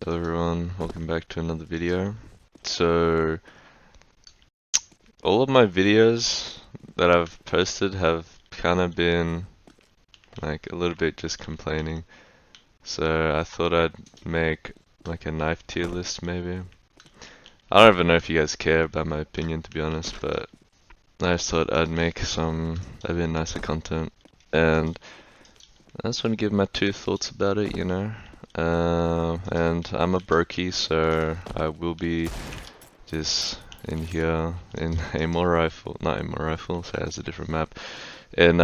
Hello everyone, welcome back to another video. So, all of my videos that I've posted have kind of been like a little bit just complaining. So I thought I'd make like a knife tier list maybe. I don't even know if you guys care about my opinion, to be honest, but I just thought I'd make some a bit nicer content. And I just want to give my two thoughts about it, you know. And I'm a brokey, so I will be just in here in aimbot rifle, not aimbot rifle, so it has a different map, in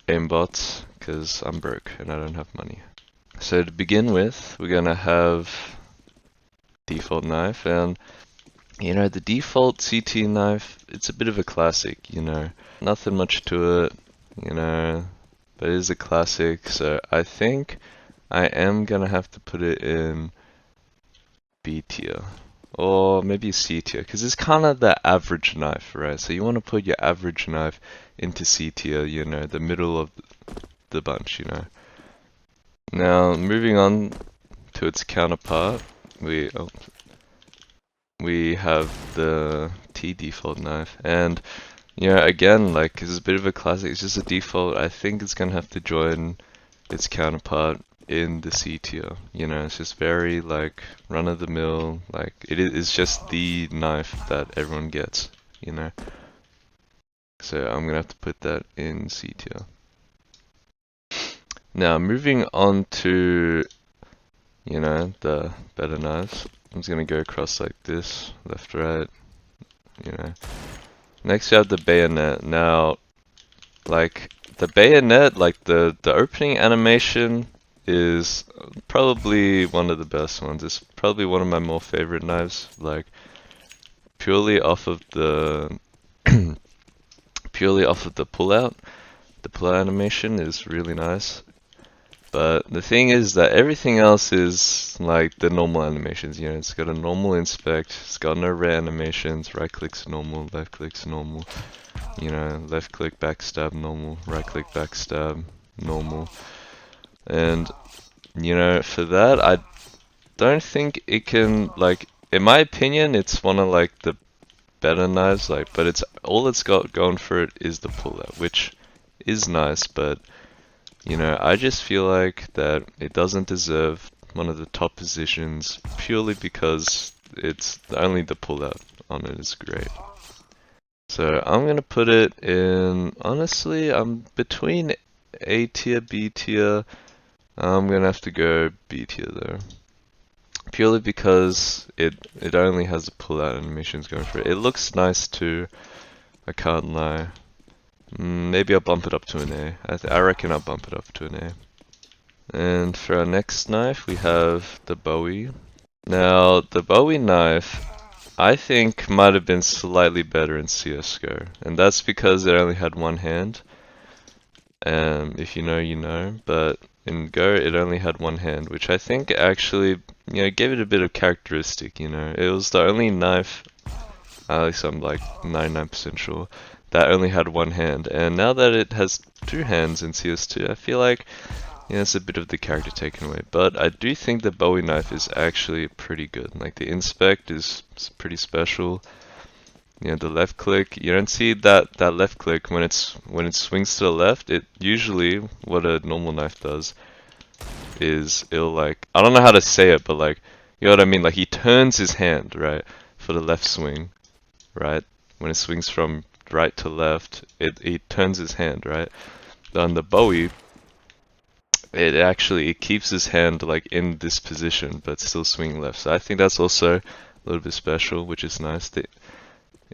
aimbot, because I'm broke and I don't have money. So to begin with, we're gonna have default knife, and you know, the default CT knife, it's a bit of a classic, you know, nothing much to it, you know, but it is a classic, so I think I am gonna have to put it in B tier. Or maybe C tier, because it's kind of the average knife, right? So you want to put your average knife into C tier, you know, the middle of the bunch, you know. Now, moving on to its counterpart, we have the T default knife, and yeah, again, like, it's a bit of a classic, it's just a default. I think it's gonna have to join its counterpart in the C tier. You know, it's just very like run of the mill, like it's just the knife that everyone gets, you know. So I'm gonna have to put that in C tier. Now moving on to, you know, the better knives. I'm just gonna go across like this, left, right, you know. Next we have the Bayonet. Now, like the Bayonet, like the opening animation is probably one of the best ones. It's probably one of my more favorite knives, like purely off of the purely off of the pullout. The pullout animation is really nice. But the thing is that everything else is like the normal animations, you know, it's got a normal inspect, it's got no rare animations, right click's normal, left click's normal, you know, left click backstab normal, right click backstab normal. And you know, for that, I don't think it can, like, in my opinion, it's one of like the better knives, like, but it's all it's got going for it is the pullout, which is nice, but you know, I just feel like that it doesn't deserve one of the top positions purely because it's only the pullout on it is great. So I'm gonna put it in, honestly, I'm between A tier, B tier. I'm gonna have to go B tier though. Purely because it only has the pull-out animations going for it. It looks nice too, I can't lie. Maybe I'll bump it up to an A. I reckon I'll bump it up to an A. And for our next knife, we have the Bowie. Now, the Bowie knife, I think might have been slightly better in CSGO, and that's because it only had one hand. If you know, you know, but in Go it only had one hand, which I think actually, you know, gave it a bit of characteristic, you know. It was the only knife, at least I'm like 99% sure, that only had one hand, and now that it has two hands in CS2, I feel like, you know, it's a bit of the character taken away. But I do think the Bowie knife is actually pretty good. Like, the inspect is pretty special. You know, the left click, you don't see that left click when it swings to the left. It usually, what a normal knife does is it'll, like, I don't know how to say it, but like, you know what I mean? Like, he turns his hand, right, for the left swing, right? When it swings from right to left, he turns his hand, right? On the Bowie, it keeps his hand like in this position, but still swinging left. So I think that's also a little bit special, which is nice. The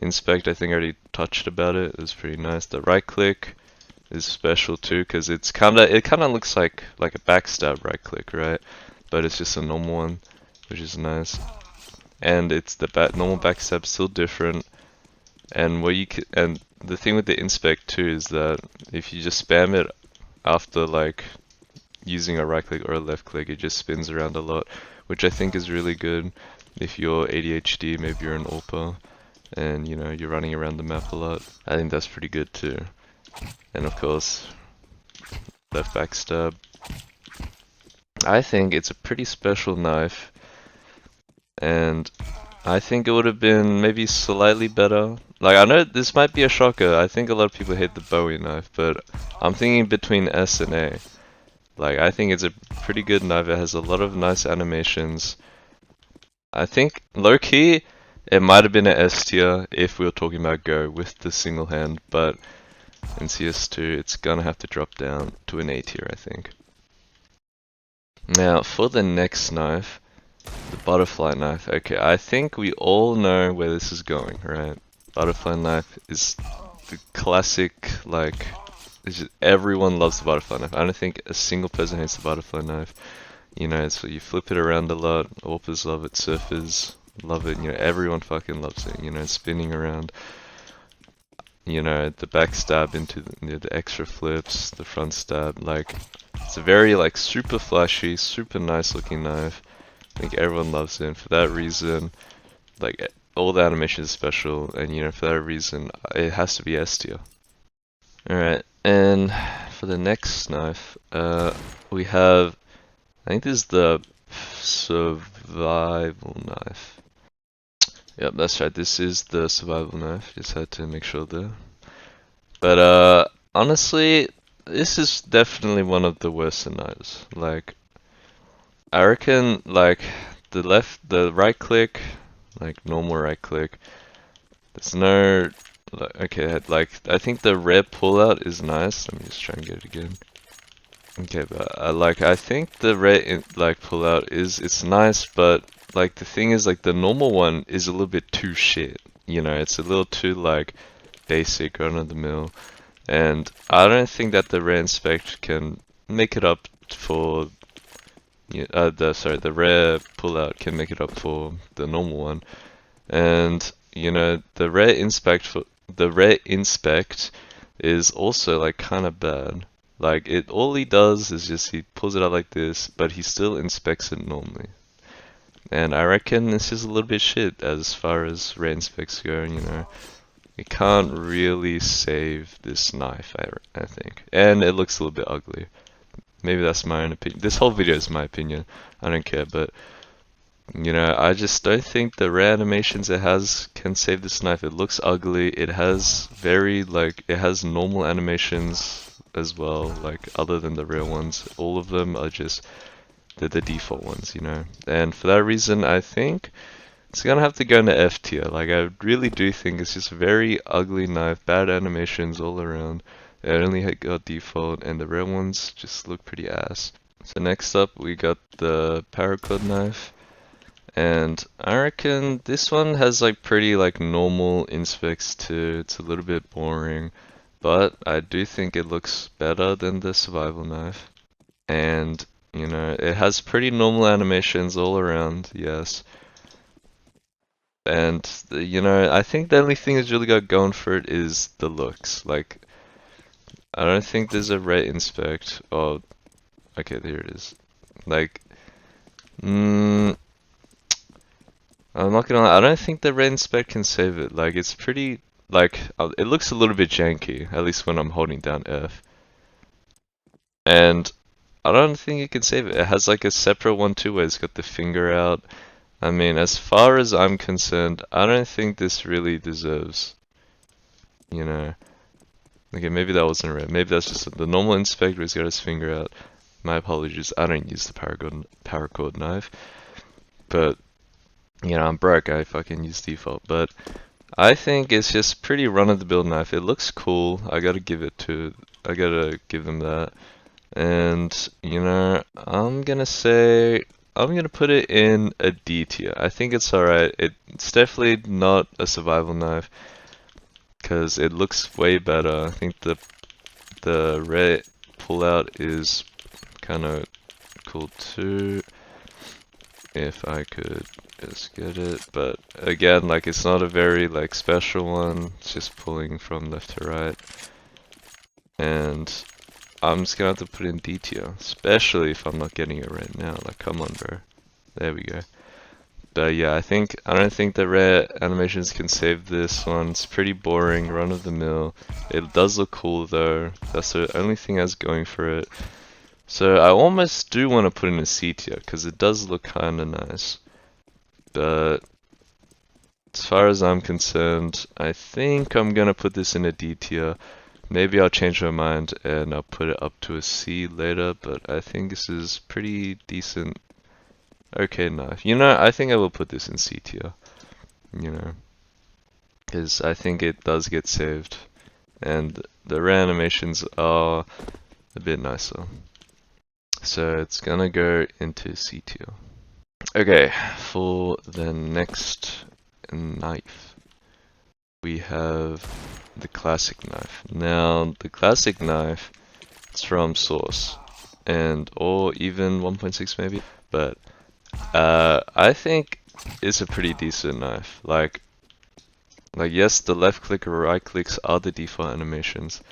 inspect, I think I already touched about it. It's pretty nice. The right click is special too, because it kind of looks like a backstab right click, right? But it's just a normal one, which is nice. And it's the normal backstab still different. And and the thing with the inspect too is that if you just spam it after like using a right click or a left click, it just spins around a lot, which I think is really good if you're ADHD, maybe you're an AWPer, and you know, you're running around the map a lot. I think that's pretty good too. And of course, left backstab. I think it's a pretty special knife, and I think it would have been maybe slightly better. Like, I know this might be a shocker. I think a lot of people hate the Bowie knife, but I'm thinking between S and A. Like, I think it's a pretty good knife. It has a lot of nice animations. I think, low-key, it might have been an S tier if we were talking about Go with the single hand, but in CS2, it's gonna have to drop down to an A tier, I think. Now, for the next knife, the butterfly knife. Okay, I think we all know where this is going, right? Butterfly knife is the classic, like, everyone loves the butterfly knife. I don't think a single person hates the butterfly knife. You know, so you flip it around a lot. Orpers love it, surfers love it. You know, everyone fucking loves it. You know, spinning around. You know, the back stab into the extra flips, the front stab. Like, it's a very like super flashy, super nice looking knife. I think everyone loves it, and for that reason, like all the animation is special, and you know, for that reason, it has to be S tier. Alright, and for the next knife, we have, I think this is the survival knife. Yep, that's right, this is the survival knife, just had to make sure there. But honestly, this is definitely one of the worst knives. Like, I reckon, like, the right click, like normal right click, there's no, okay, like, I think the red pullout is nice. Let me just try and get it again. Okay, but I think the red, like, pullout it's nice, but, like, the thing is, like, the normal one is a little bit too shit. You know, it's a little too, like, basic, run of the mill. And I don't think that the rare inspect can make it up for the rare pullout can make it up for the normal one. And you know, the rare inspect is also like kind of bad. Like all he does is just he pulls it out like this, but he still inspects it normally. And I reckon this is a little bit shit as far as rare inspects go, you know. You can't really save this knife, I think. And it looks a little bit ugly. Maybe that's my own opinion. This whole video is my opinion. I don't care, but you know, I just don't think the rare animations it has can save this knife. It looks ugly. It has it has normal animations as well, like other than the rare ones. All of them are just the default ones, you know. And for that reason, I think it's gonna have to go into F tier. Like, I really do think it's just a very ugly knife, bad animations all around. It only got default, and the rare ones just look pretty ass. So next up, we got the Paracord knife. And I reckon this one has like pretty like normal inspects too. It's a little bit boring, but I do think it looks better than the survival knife. And you know, it has pretty normal animations all around, yes. And you know, I think the only thing that's really got going for it is the looks. Like, I don't think there's a red inspect. Oh, okay, there it is. Like, I'm not gonna lie, I don't think the red inspect can save it. Like, it's pretty, like, it looks a little bit janky, at least when I'm holding down F. And I don't think it can save it. It has like a separate one too, where it's got the finger out. I mean, as far as I'm concerned, I don't think this really deserves, you know. Okay, maybe that wasn't red. Maybe that's just the normal inspect where he's got his finger out. My apologies, I don't use the Paracord knife. But, you know, I'm broke, I fucking use default. But I think it's just pretty run-of-the-mill knife. It looks cool. I gotta give them that. And, you know, I'm gonna put it in a D tier. I think it's alright. It's definitely not a survival knife, because it looks way better. I think the red pullout is kind of cool too, if I could just get it. But again, like, it's not a very like special one. It's just pulling from left to right. And I'm just gonna have to put in D tier, especially if I'm not getting it right now. Like, come on, bro. There we go. But yeah, I don't think the rare animations can save this one. It's pretty boring, run of the mill. It does look cool though. That's the only thing that's going for it. So I almost do want to put in a C tier because it does look kind of nice. But as far as I'm concerned, I think I'm gonna put this in a D tier. Maybe I'll change my mind and I'll put it up to a C later, but I think this is pretty decent. Okay, knife. You know, I think I will put this in C tier. You know, because I think it does get saved, and the rare animations are a bit nicer. So it's gonna go into C tier. Okay, for the next knife, we have the classic knife. Now, the classic knife, it's from Source, and or even 1.6 maybe, but I think it's a pretty decent knife. Like yes, the left click or right clicks are the default animations,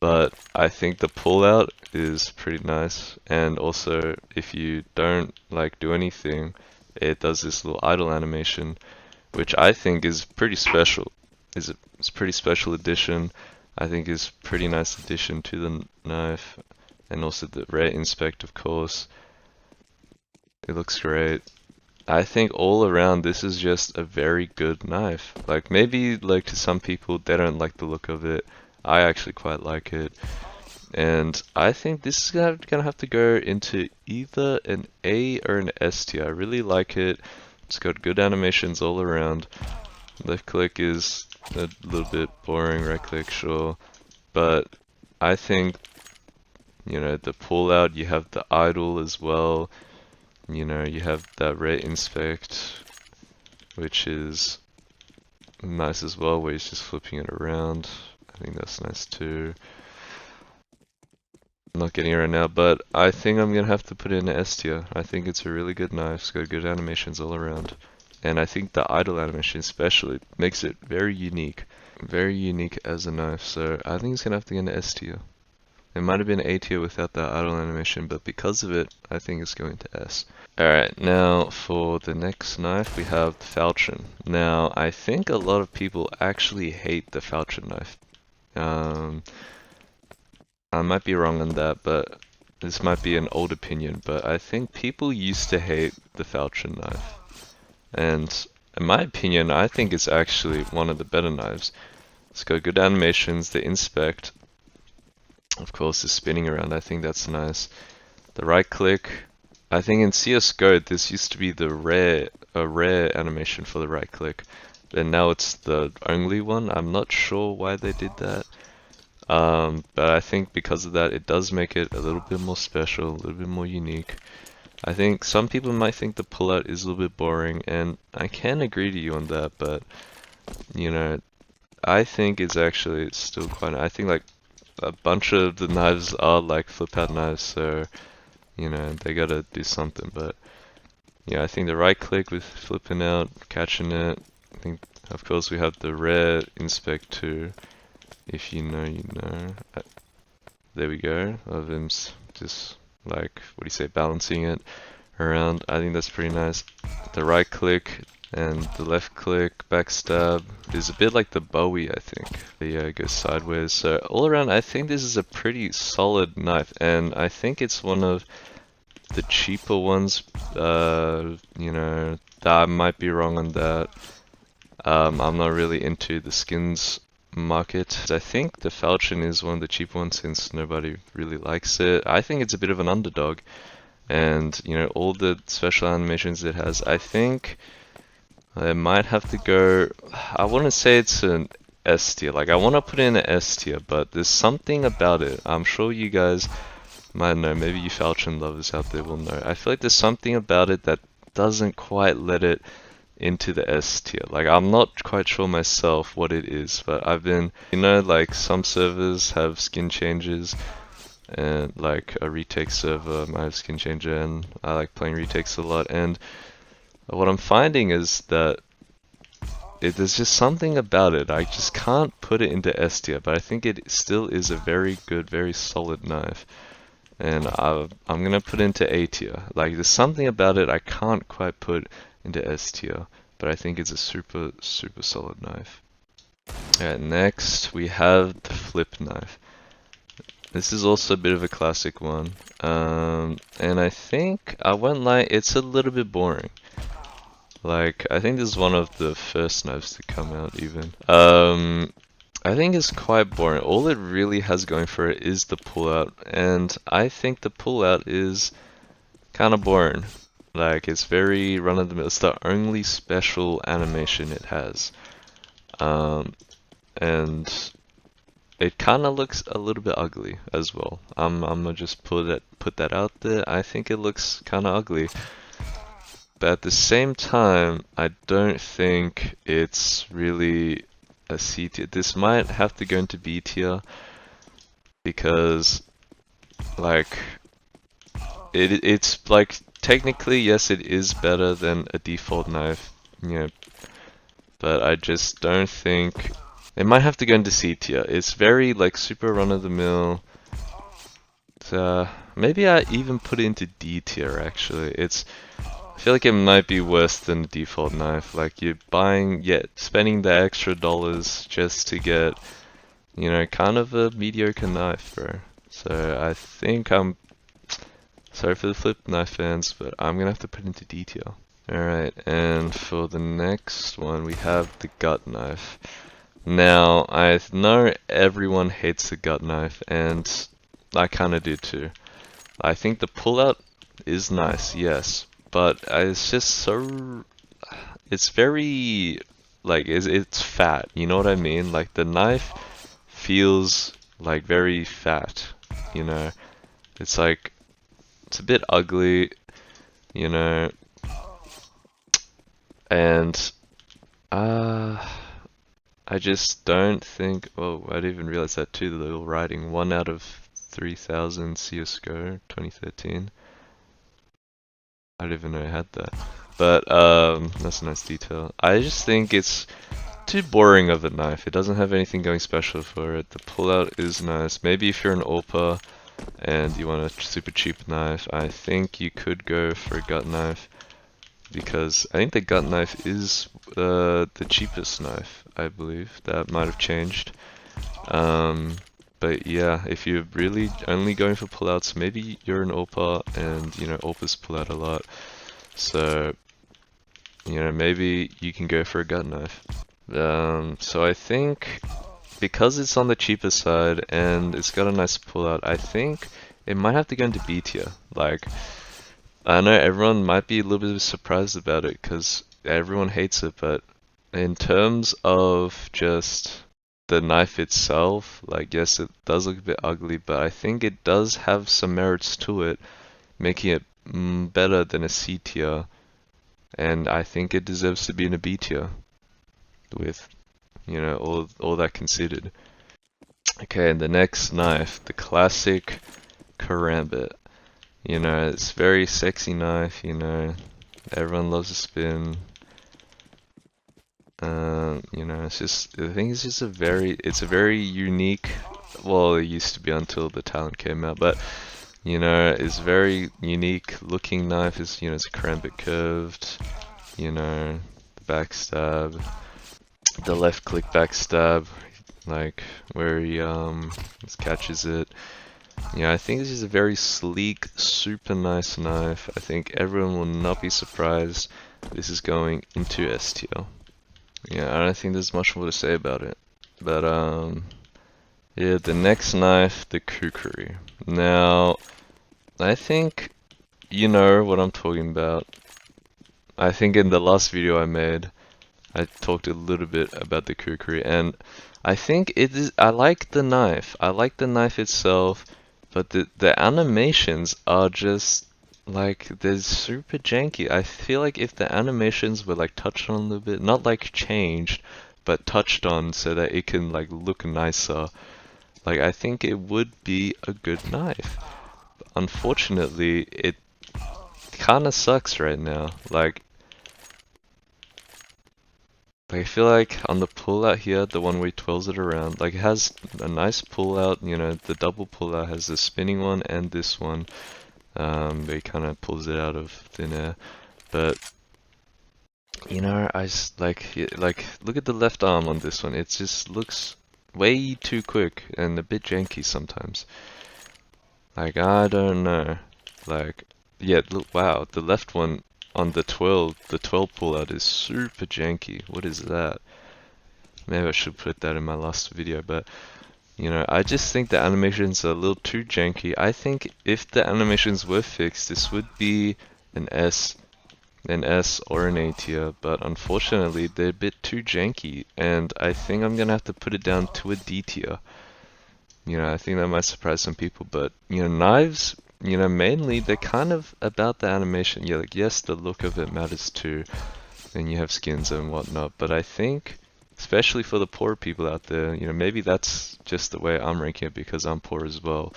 but I think the pullout is pretty nice, and also if you don't like do anything, it does this little idle animation, which I think is pretty special. It's a pretty special addition. I think is pretty nice addition to the knife, and also the rare inspect, of course. It looks great. I think all around this is just a very good knife. Like maybe like to some people they don't like the look of it. I actually quite like it. And I think this is gonna have to go into either an A or an S tier. I really like it. It's got good animations all around. Left click is a little bit boring, right click sure. But I think, you know, the pull out, you have the idle as well. You know, you have that rare inspect, which is nice as well, where he's just flipping it around. I think that's nice too. I'm not getting it right now, but I think I'm gonna have to put it in an S tier. I think it's a really good knife. It's got good animations all around. And I think the idle animation especially makes it very unique. Very unique as a knife, so I think it's gonna have to get an S tier. It might have been A tier without that idle animation, but because of it, I think it's going to S. Alright, now for the next knife we have the Falchion. Now, I think a lot of people actually hate the Falchion knife. I might be wrong on that, but this might be an old opinion, but I think people used to hate the Falchion knife. And in my opinion, I think it's actually one of the better knives. It's got good animations, the inspect, of course, is spinning around. I think that's nice. The right click, I think in CSGO this used to be a rare animation for the right click, and now it's the only one. I'm not sure why they did that. But I think because of that, it does make it a little bit more special, a little bit more unique. I think some people might think the pullout is a little bit boring, and I can agree to you on that, but, you know, I think it's actually still quite, I think like a bunch of the knives are like flip out knives, so, you know, they gotta do something, but, yeah, I think the right click with flipping out, catching it, I think, of course, we have the rare inspect too. If you know, you know. There we go. Of him just like, what do you say, balancing it around. I think that's pretty nice. The right click and the left click, backstab, is a bit like the Bowie, I think. Yeah, it goes sideways. So all around, I think this is a pretty solid knife, and I think it's one of the cheaper ones. You know, I might be wrong on that. I'm not really into the skins market. I think the Falchion is one of the cheap ones since nobody really likes it. I think it's a bit of an underdog, and you know, all the special animations it has, I think I might have to go, I wouldn't say it's an S tier, like I want to put in an S tier, but there's something about it. I'm sure you guys might know, maybe you Falchion lovers out there will know. I feel like there's something about it that doesn't quite let it into the S tier. Like, I'm not quite sure myself what it is, but I've been, you know, like some servers have skin changes, and like a retake server might have skin changer, and I like playing retakes a lot, and what I'm finding is that there's just something about it. I just can't put it into S tier, but I think it still is a very good, very solid knife. And I'm gonna put it into A tier. Like, there's something about it I can't quite put into S tier, but I think it's a super, super solid knife. Alright, next we have the flip knife. This is also a bit of a classic one. And I think, I won't lie, it's a little bit boring. Like, I think this is one of the first knives to come out even. I think it's quite boring. All it really has going for it is the pullout, and I think the pullout is kind of boring. Like, it's very run-of-the-mill. It's the only special animation it has. And it kind of looks a little bit ugly as well. I'm gonna just put that out there. I think it looks kind of ugly. But at the same time, I don't think it's really a C tier. This might have to go into B tier because, like, it's like technically yes, it is better than a default knife, you know, but I just don't think it might have to go into C tier. It's very like super run of the mill. Maybe I even put it into D tier actually. I feel like it might be worse than the default knife. Like you're spending the extra dollars just to get, you know, kind of a mediocre knife, bro. So I think sorry for the flip knife fans, but I'm gonna have to put it into D tier. Alright, and for the next one we have the gut knife. Now, I know everyone hates the gut knife, and I kinda do too. I think the pullout is nice, yes, but it's just so... It's very... like, it's fat, you know what I mean? Like, the knife feels like very fat, you know? It's like, it's a bit ugly, you know? And, I just don't think... Oh, I didn't even realize that too, the little writing. 1 out of 3,000 CS2 2013. I didn't even know I had that. But, that's a nice detail. I just think it's too boring of a knife. It doesn't have anything going special for it. The pullout is nice. Maybe if you're an AWPer and you want a super cheap knife, I think you could go for a gut knife. Because I think the gut knife is the cheapest knife, I believe. That might have changed. But yeah, if you're really only going for pullouts, maybe you're an AWPer and, you know, AWPers pull out a lot. So, you know, maybe you can go for a gut knife. So I think because it's on the cheaper side and it's got a nice pullout, I think it might have to go into B tier. Like, I know everyone might be a little bit surprised about it because everyone hates it, but in terms of just the knife itself, like yes, it does look a bit ugly, but I think it does have some merits to it, making it better than a C tier, and I think it deserves to be in a B tier with, you know, all that considered. Okay, and the next knife, the classic Karambit. You know, it's a very sexy knife, you know, everyone loves a spin. You know, it's just, I think it's just it's a very unique, well, it used to be until the Talon came out, but, you know, it's very unique looking knife. It's, you know, it's a Karambit curved, you know, the backstab, the left click backstab, like, where he, just catches it. Yeah, I think this is a very sleek, super nice knife. I think everyone will not be surprised this is going into S tier. Yeah, I don't think there's much more to say about it. But, yeah, the next knife, the Kukri. Now, I think you know what I'm talking about. I think in the last video I made, I talked a little bit about the Kukri, and I think I like the knife. I like the knife itself, but the animations are just like, they're super janky. I feel like if the animations were like touched on a little bit, not like changed, but touched on so that it can like look nicer, like I think it would be a good knife. Unfortunately, it kind of sucks right now. Like I feel like on the pullout here, the one where he twirls it around, like it has a nice pullout, you know, the double pullout has the spinning one and this one. But he kind of pulls it out of thin air. But, you know, I just like, look at the left arm on this one. It just looks way too quick and a bit janky sometimes. Like, I don't know. Like, yeah, look, wow, the left one on the 12 pullout is super janky. What is that? Maybe I should put that in my last video, but you know, I just think the animations are a little too janky. I think if the animations were fixed, this would be an S, or an A tier, but unfortunately they're a bit too janky, and I think I'm gonna have to put it down to a D tier. You know, I think that might surprise some people, but you know, knives, you know, mainly they're kind of about the animation. Yeah, like yes, the look of it matters too, and you have skins and whatnot, but I think, especially for the poor people out there, you know, maybe that's just the way I'm ranking it because I'm poor as well.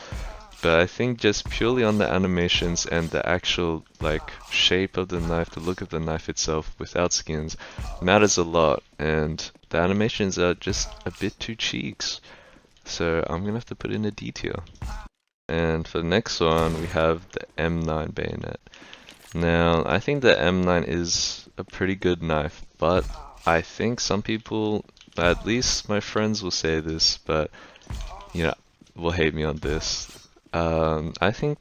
But I think just purely on the animations and the actual like shape of the knife, the look of the knife itself without skins matters a lot, and the animations are just a bit too cheeks. So I'm gonna have to put in a D tier. And for the next one, we have the M9 bayonet. Now, I think the M9 is a pretty good knife, but I think some people, at least my friends will say this, but you know, will hate me on this. I think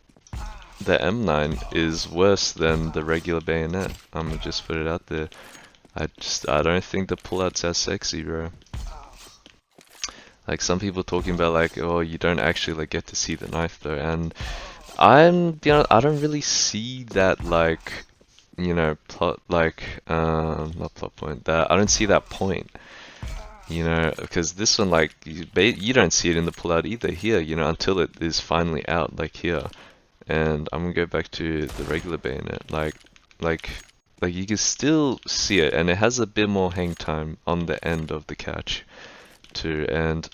the M9 is worse than the regular bayonet. I'm gonna just put it out there. I don't think the pullout's as sexy, bro. Like some people talking about like, oh, you don't actually like get to see the knife though, and you know, I don't really see that like, you know, plot like, not plot point. That I don't see that point, you know, because this one like you don't see it in the pullout either here, you know, until it is finally out like here. And I'm gonna go back to the regular bayonet, like, like you can still see it, and it has a bit more hang time on the end of the catch too, and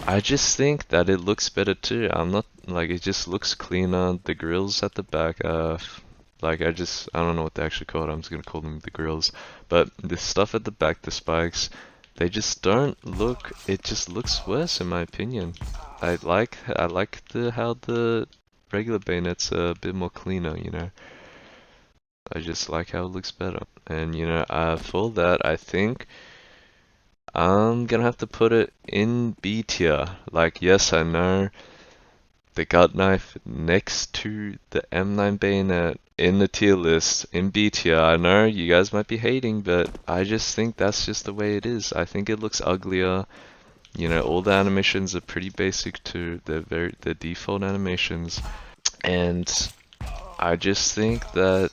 I just think that it looks better too. I'm not like it just looks cleaner. The grills at the back, like I don't know what they actually call it. I'm just gonna call them the grills. But the stuff at the back, the spikes, they just don't look. It just looks worse in my opinion. I like the how the regular bayonets are a bit more cleaner. You know, I just like how it looks better. And you know, for that, I think I'm gonna have to put it in B tier. Like, yes, I know the gut knife next to the M9 bayonet in the tier list in B tier. I know you guys might be hating, but I just think that's just the way it is. I think it looks uglier. You know, all the animations are pretty basic too. They're default animations, and I just think that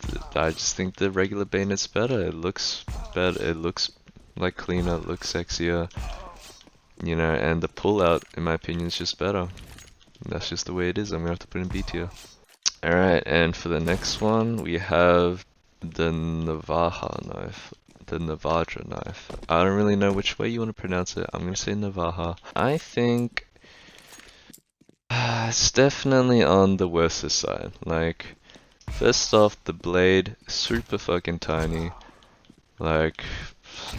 the regular bayonet's better. It looks better. It looks like cleaner. It looks sexier. You know, and the pullout, in my opinion, is just better. That's just the way it is. I'm gonna have to put in B tier. Alright, and for the next one, we have the Navaja knife. The Navaja knife. I don't really know which way you want to pronounce it. I'm gonna say Navaja. I think it's definitely on the worst side. Like, first off, the blade, super fucking tiny. Like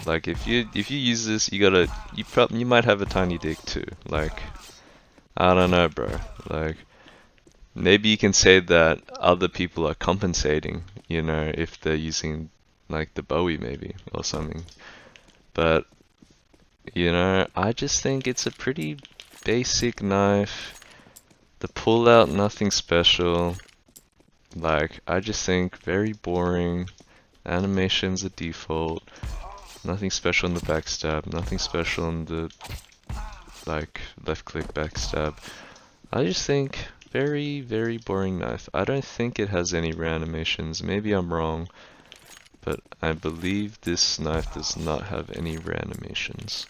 if you use this, you might have a tiny dick too. Like, I don't know, bro. Like, maybe you can say that other people are compensating, you know, if they're using like the Bowie maybe or something. But you know, I just think it's a pretty basic knife. The pullout, nothing special. Like, I just think very boring. Animations are default. Nothing special in the backstab. Nothing special in the like left click backstab. I just think very, very boring knife. I don't think it has any reanimations. Maybe I'm wrong, but I believe this knife does not have any reanimations.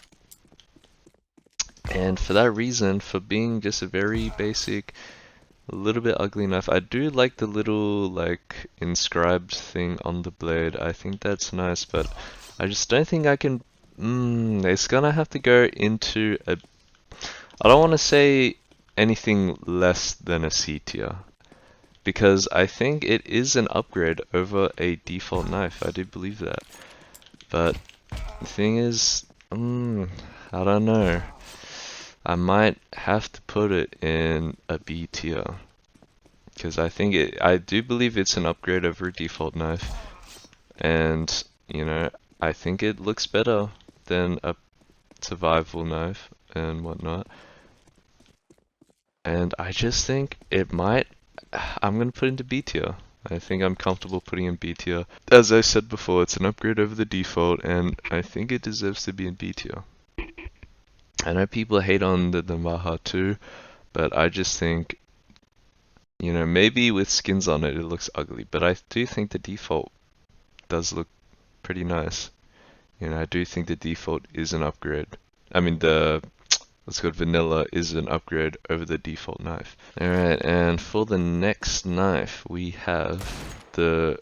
And for that reason, for being just a very basic, a little bit ugly knife, I do like the little like inscribed thing on the blade. I think that's nice, but I just don't think I can. It's gonna have to go into a. I don't want to say anything less than a C tier, because I think it is an upgrade over a default knife. I do believe that. But the thing is, I don't know. I might have to put it in a B tier, because I do believe it's an upgrade over a default knife, and you know, I think it looks better than a survival knife and whatnot. and I just think it might. I'm gonna put into B tier. I think I'm comfortable putting in B tier. As I said before, it's an upgrade over the default, and I think it deserves to be in B tier. I know people hate on the Navaja too, but I just think, you know, maybe with skins on it, it looks ugly, but I do think the default does look pretty nice. You know, I do think the default is an upgrade. I mean, let's go vanilla is an upgrade over the default knife. Alright, and for the next knife, we have the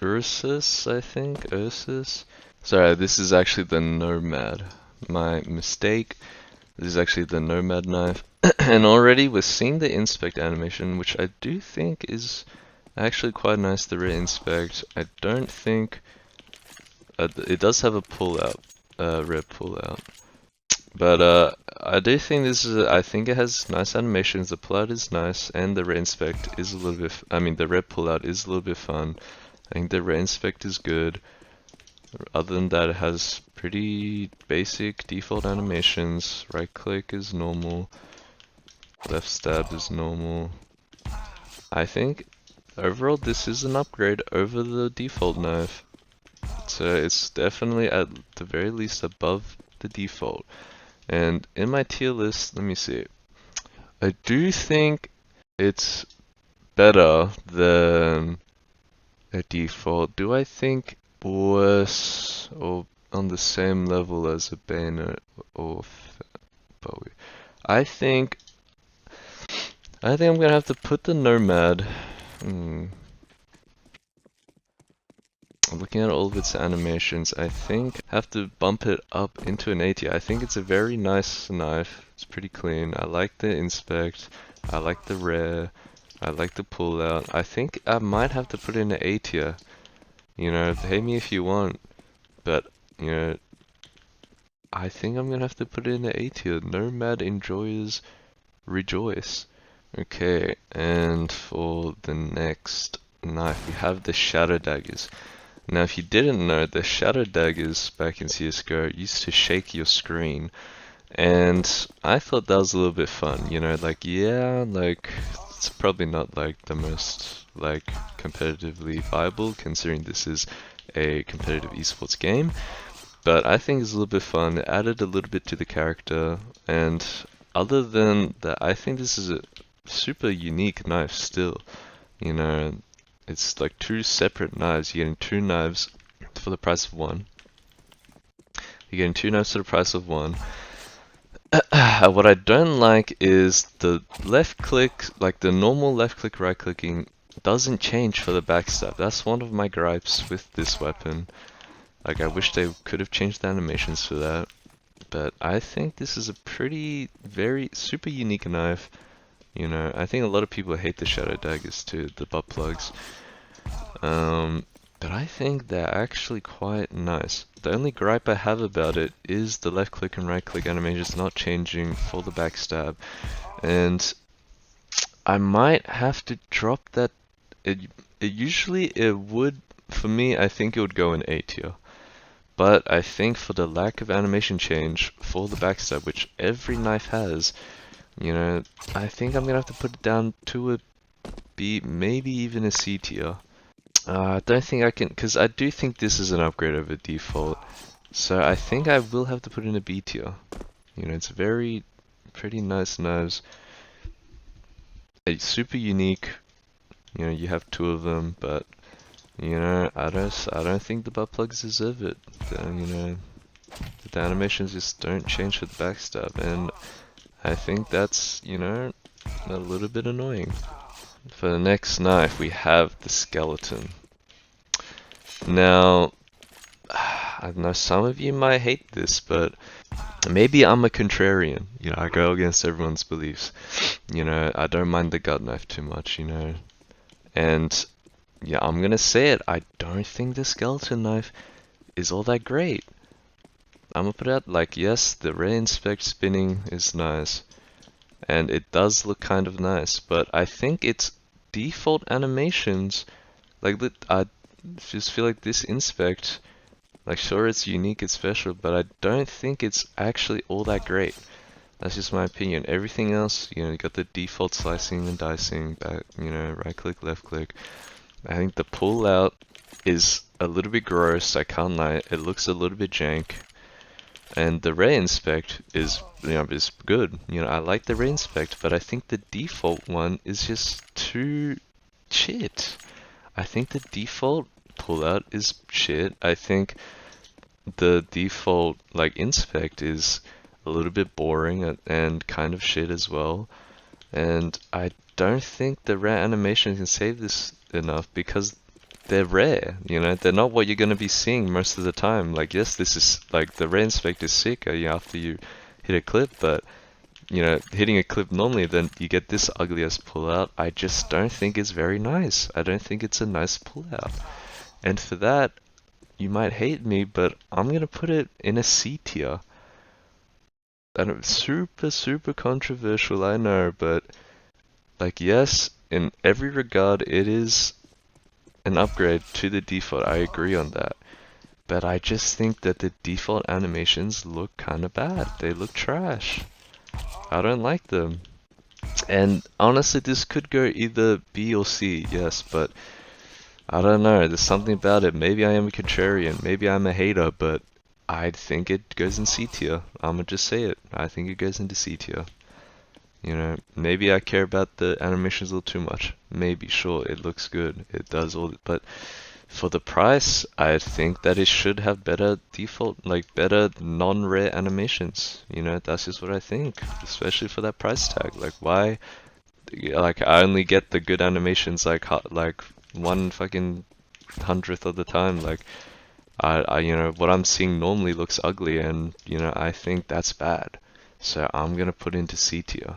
Ursus, I think? Ursus? Sorry, this is actually the Nomad. My mistake. This is actually the Nomad knife. And already we're seeing the inspect animation, which I do think is actually quite nice, the re-inspect. I don't think... it does have a pull-out, red pull-out. But I do think this is, I think it has nice animations, the pull-out is nice, and the re-inspect is a little bit, I mean the red pull-out is a little bit fun. I think the re-inspect is good. Other than that, it has pretty basic default animations. Right click is normal, left stab is normal. I think overall this is an upgrade over the default knife. So it's definitely at the very least above the default. And in my tier list, let me see. I do think it's better than a default. Do I think worse or on the same level as a Bayonet or Bowie? I think I'm gonna have to put the Nomad. Looking at all of its animations, I think I have to bump it up into an A tier. I think it's a very nice knife. It's pretty clean. I like the inspect. I like the rare. I like the pull out. I think I might have to put it in an A tier. You know, hate me if you want, but you know, I think I'm gonna have to put it in an A tier. Nomad enjoyers rejoice. Okay, and for the next knife, we have the shadow daggers. Now, if you didn't know, the shadow daggers back in CSGO used to shake your screen, and I thought that was a little bit fun. You know, like, yeah, like, it's probably not like the most like competitively viable, considering this is a competitive esports game, but I think it's a little bit fun. It added a little bit to the character, and other than that, I think this is a super unique knife still. You know, it's like two separate knives. You're getting two knives for the price of one. You're getting two knives for the price of one. What I don't like is the left click, like the normal left click, right clicking doesn't change for the backstab. That's one of my gripes with this weapon. Like, I wish they could have changed the animations for that. But I think this is a pretty, very, super unique knife. You know, I think a lot of people hate the shadow daggers too, the butt plugs. But I think they're actually quite nice. The only gripe I have about it is the left click and right click animations not changing for the backstab. And I might have to drop that. Usually it would, for me, I think it would go in A tier. But I think for the lack of animation change for the backstab, which every knife has, you know, I think I'm gonna have to put it down to a B, maybe even a C tier. I don't think I can, because I do think this is an upgrade over default. So I think I will have to put in a B tier. You know, it's very, pretty nice knives. It's super unique. You know, you have two of them, but you know, I don't think the butt plugs deserve it. You know, the animations just don't change for the backstab, and I think that's, you know, a little bit annoying. For the next knife, we have the skeleton. Now, I know some of you might hate this, but maybe I'm a contrarian. You know, I go against everyone's beliefs. You know, I don't mind the gut knife too much, you know. And yeah, I'm gonna say it, I don't think the skeleton knife is all that great. I'm gonna put out, like, yes, the re-inspect spinning is nice, and it does look kind of nice, but I think its default animations, like, I just feel like this inspect, like, sure, it's unique, it's special, but I don't think it's actually all that great. That's just my opinion. Everything else, you know, you got the default slicing and dicing, back, you know, right click, left click. I think the pull out is a little bit gross, I can't lie. It looks a little bit jank. And the ray inspect is, you know, is good. You know, I like the ray inspect, but I think the default one is just too shit. I think the default pullout is shit. I think the default like inspect is a little bit boring and kind of shit as well. And I don't think the rare animation can save this enough because they're rare, you know, they're not what you're going to be seeing most of the time. Like, yes, this is like the rare inspect is sick after you hit a clip, but you know, hitting a clip normally, then you get this ugly ass pullout. I just don't think it's very nice. I don't think it's a nice pullout. And for that, you might hate me, but I'm going to put it in a C tier. And it's super controversial, I know, but like, yes, in every regard, it is an upgrade to the default. I agree on that. But I just think that the default animations look kind of bad. They look trash. I don't like them. And honestly, this could go either B or C, yes, but I don't know. There's something about it. Maybe I am a contrarian. Maybe I'm a hater, but I think it goes in C tier. I'ma just say it. I think it goes into C tier. You know, maybe I care about the animations a little too much. Maybe, sure, it looks good. It does all, but for the price, I think that it should have better default, like better non-rare animations. You know, that's just what I think, especially for that price tag. Like, why? Like, I only get the good animations like one fucking hundredth of the time. Like, you know, what I'm seeing normally looks ugly, and you know, I think that's bad. So I'm gonna put into C tier.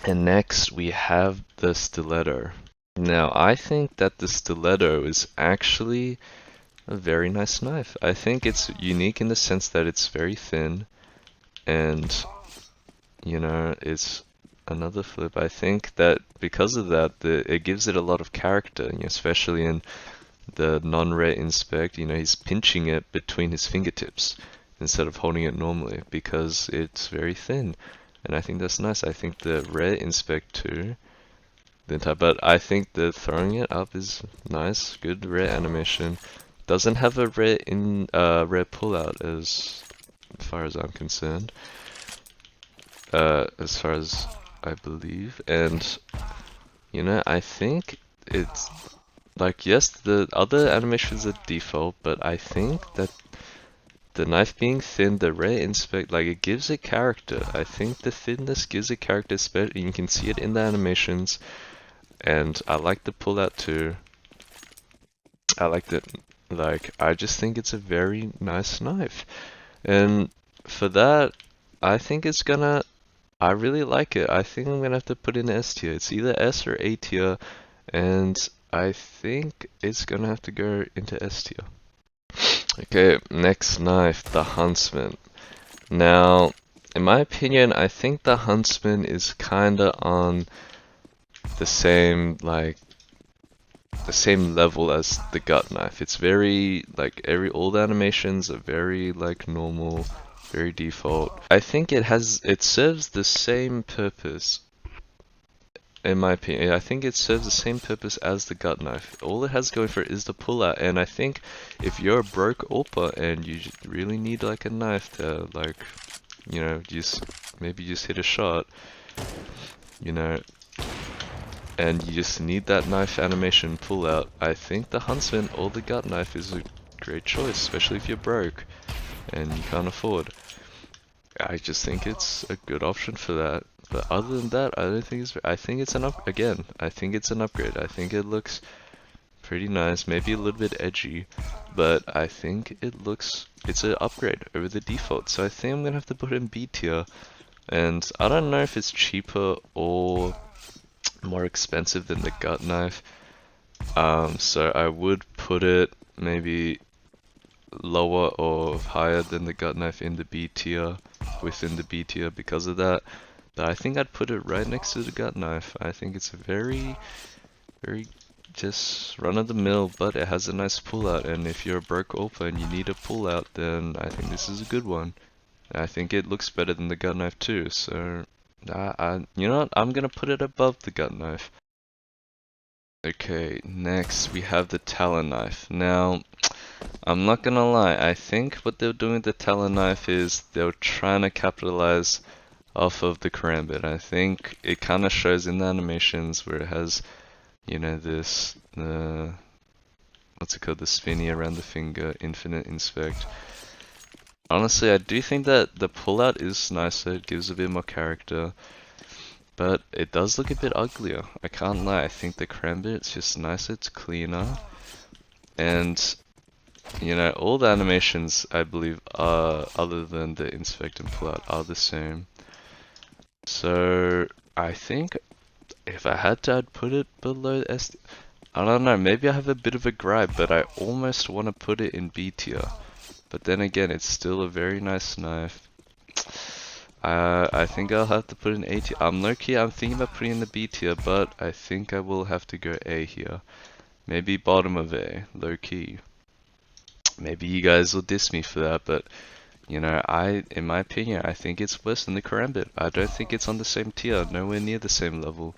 And next we have the Stiletto. Now, I think that the Stiletto is actually a very nice knife. I think it's unique in the sense that it's very thin, and you know, it's another flip. I think that because of that, it gives it a lot of character, you know, especially in the non-rare inspect. You know, he's pinching it between his fingertips instead of holding it normally because it's very thin, and I think that's nice. I think the rare inspect too. But I think the throwing it up is nice, good rare animation. Doesn't have a rare pullout as far as I'm concerned. As far as I believe, and you know, I think it's like, yes, the other animations are default, but I think that the knife being thin, the rare inspect, like, it gives it character. I think the thinness gives it character, especially you can see it in the animations. And I like the pullout too. I like it. Like, I just think it's a very nice knife. And for that, I think it's gonna, I really like it. I think I'm gonna have to put in S tier. It's either S or A tier, and I think it's gonna have to go into S tier. Okay, next knife, the Huntsman. Now, in my opinion, I think the Huntsman is kinda on the same, like, the same level as the gut knife. It's very, like, all the animations are very, like, normal, very default. I think it serves the same purpose, in my opinion. I think it serves the same purpose as the gut knife. All it has going for it is the pullout, and I think if you're a broke AWPer and you really need, like, a knife to, like, you know, maybe just hit a shot, you know, and you just need that knife animation pull out, I think the Huntsman or the gut knife is a great choice, especially if you're broke and you can't afford. I just think it's a good option for that. But other than that, I don't think I think it's an again, I think it's an upgrade. I think it looks pretty nice, maybe a little bit edgy, but I think it's an upgrade over the default. So I think I'm gonna have to put it in B tier. And I don't know if it's cheaper or more expensive than the gut knife, so I would put it maybe lower or higher than the gut knife in the B tier, within the B tier because of that. But I think I'd put it right next to the gut knife. I think it's a very just run of the mill, but it has a nice pullout, and if you're a broke AWPer and you need a pullout, then I think this is a good one. I think it looks better than the gut knife too, so you know what? I'm gonna put it above the gut knife. Okay, next we have the Talon knife. Now, I'm not gonna lie, I think what they're doing with the Talon knife is they're trying to capitalize off of the Karambit. I think it kind of shows in the animations where it has, you know, this, what's it called, the spinny around the finger, infinite inspect. Honestly, I do think that the pullout is nicer, it gives a bit more character, but it does look a bit uglier. I can't lie, I think the Karambit's just nicer, it's cleaner, and you know, all the animations I believe are, other than the inspect and pullout, are the same. So I think if I had to, I'd put it below SD. I don't know, maybe I have a bit of a gripe, but I almost want to put it in B tier. But then again, it's still a very nice knife. I think I'll have to put in A tier. I'm low-key, I'm thinking about putting in the B tier, but I think I will have to go A here. Maybe bottom of A, low-key. Maybe you guys will diss me for that, but you know, in my opinion, I think it's worse than the Karambit. I don't think it's on the same tier, nowhere near the same level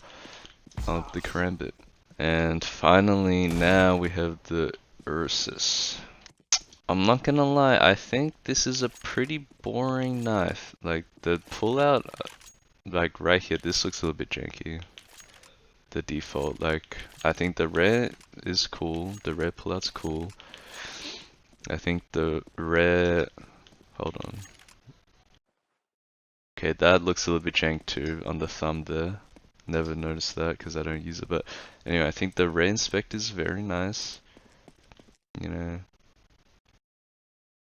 of the Karambit. And finally, now we have the Ursus. I'm not gonna lie, I think this is a pretty boring knife. Like, the pullout, like right here, this looks a little bit janky. The default, like, I think the rare is cool, the rare pullout's cool. I think the rare, hold on. Okay, that looks a little bit jank too on the thumb there. Never noticed that because I don't use it, but anyway, I think the ray inspect is very nice. You know,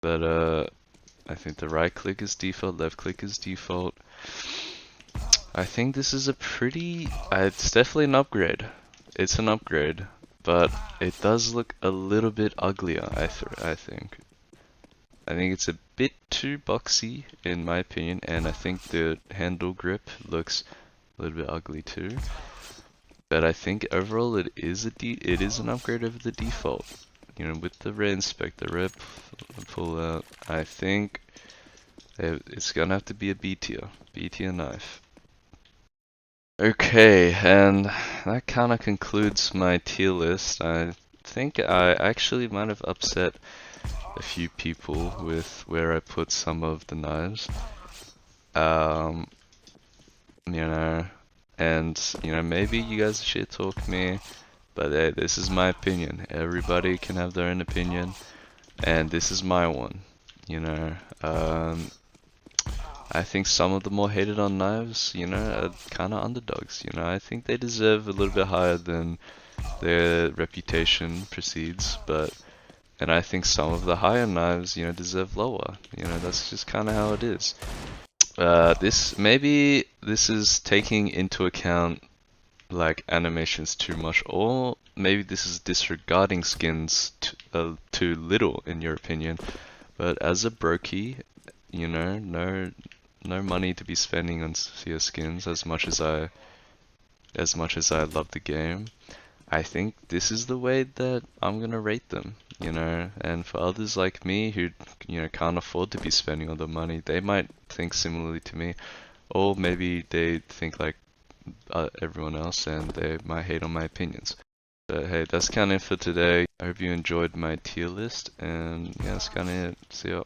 but I think the right click is default, left click is default. I think this is a pretty, it's definitely an upgrade. It's an upgrade, but it does look a little bit uglier, I think. I think it's a bit too boxy in my opinion, and I think the handle grip looks a little bit ugly too. But I think overall it is an upgrade over the default. You know, with the ray inspect, the ray pull out, I think it's gonna have to be a B tier knife. Okay, and that kind of concludes my tier list. I think I actually might have upset a few people with where I put some of the knives. You know, and you know, maybe you guys shit talk me, but hey, this is my opinion. Everybody can have their own opinion, and this is my one. You know, I think some of the more hated on knives, you know, are kind of underdogs. You know, I think they deserve a little bit higher than their reputation precedes, and I think some of the higher knives, you know, deserve lower. You know, that's just kind of how it is. Maybe this is taking into account like animations too much, or maybe this is disregarding skins too little in your opinion. But as a brokey, you know, no money to be spending on CS skins as much as I love the game. I think this is the way that I'm gonna rate them, you know, and for others like me who, you know, can't afford to be spending all the money, they might think similarly to me, or maybe they think like everyone else and they might hate on my opinions. But hey, that's kind of it for today. I hope you enjoyed my tier list, and yeah, that's kind of it. See ya.